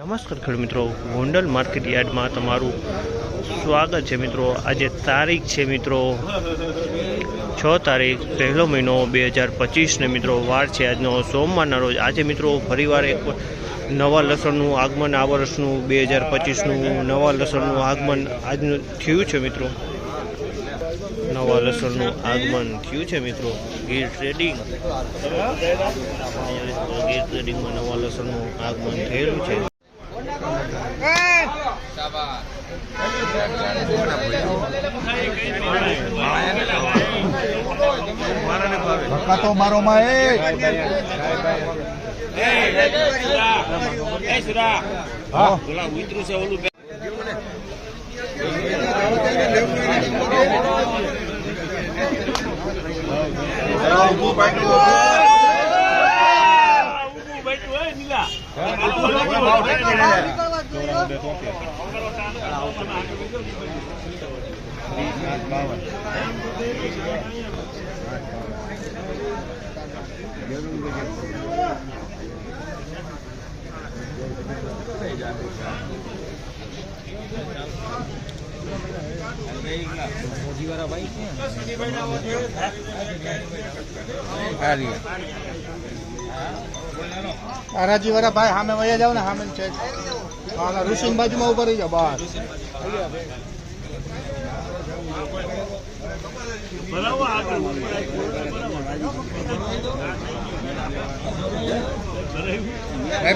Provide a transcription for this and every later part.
નમસ્કાર ખેડૂત મિત્રો, ગોંડલ માર્કેટ યાર્ડમાં તમારું સ્વાગત છે મિત્રો। આજે તારીખ છે મિત્રો 6 તારીખ 1લો મહિનો 2025 ને મિત્રો વાર છે આજનો સોમવારના રોજ। આજે મિત્રો ફરીવાર એક નવા લસણનું આગમન આ વર્ષનું 2025નું નવા લસણનું આગમન આજનું થયું છે મિત્રો। નવા લસણનું આગમન થયું છે મિત્રો। ગીર ટ્રેડિંગમાં નવા લસણનું આગમન થયેલું છે। તો મારો માં રાજી વાળા ભાઈ સામે વયા જાવ ને સામે છે ઋષિ બાજુમાં ઉભા રહી જાવ બહાર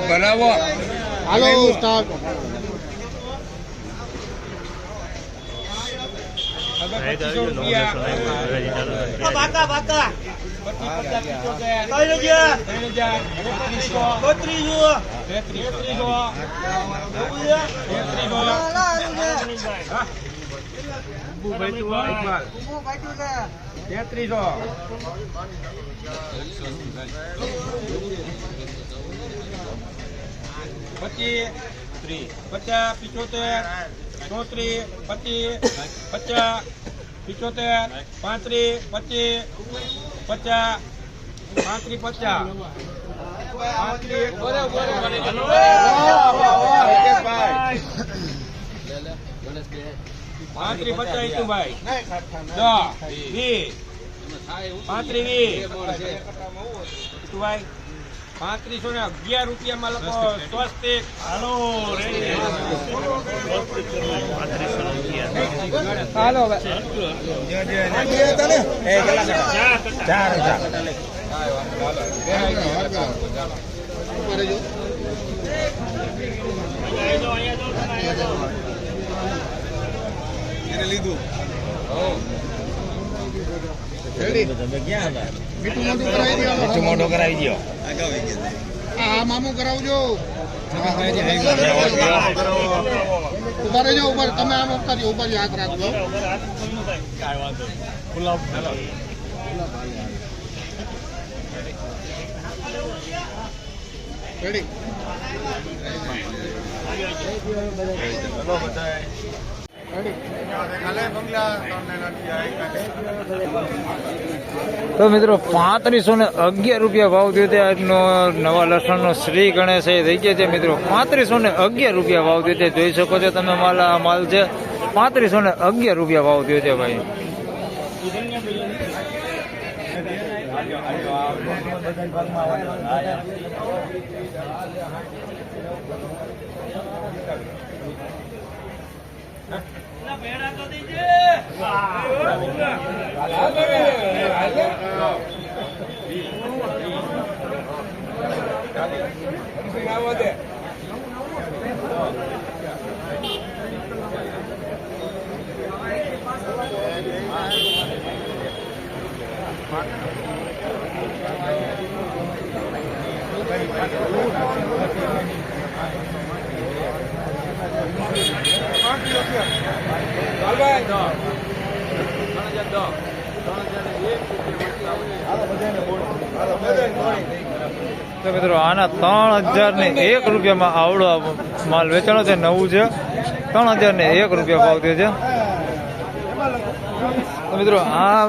બનાવો હાલો સ્ટાર્ટ પચાસ 75 34 25 50 75 35 25 50 35 ₹11 રૂપિયામાં લખો સ્વસ્તિક હાલો હાલો લીધું મીઠું મોઢું કરાવી દો હા મામું કરાવજો ઉભા રહેજો ઉપર તમે આમ કરજો ઉપર હાથ રાખજો રેડી તો મિત્રો 3511 રૂપિયા ભાવ થયો છે આજનો નવા લસણનો શ્રી ગણેશ થઈ ગયા છે મિત્રો। 3511 રૂપિયા ભાવ થયો છે, જોઈ શકો છો તમે માલ છે 3511 રૂપિયા ભાવ થયો છે ભાઈ। તો મિત્રો આના 3001 રૂપિયામાં આવડો માલ વેચાણો છે, નવું છે। 3001 રૂપિયા ભાવ થયો છે। તો મિત્રો આ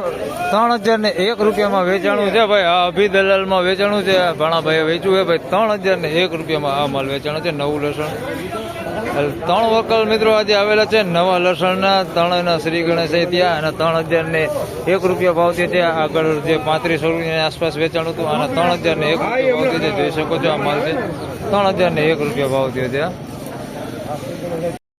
3001 રૂપિયામાં વેચાણું છે ભાઈ. આ અભી દલાલમાં વેચાણું છે. ભાણાભાઈએ વેચ્યું છે ભાઈ 3001 રૂપિયામાં આ માલ વેચાણું છે. નવું લસણ 3 વકલ મિત્રો આજે આવેલા છે નવા લસણના તણના શ્રી ગણેશ ત્યાં, અને 3001 રૂપિયા ભાવથી છે. આગળ જે 3500 રૂપિયાની આસપાસ વેચાણું હતું, અને 3001 રૂપિયા ભાવથી છે. જોઈ શકો છો આ માલ છે 3001 રૂપિયા ભાવથી છે.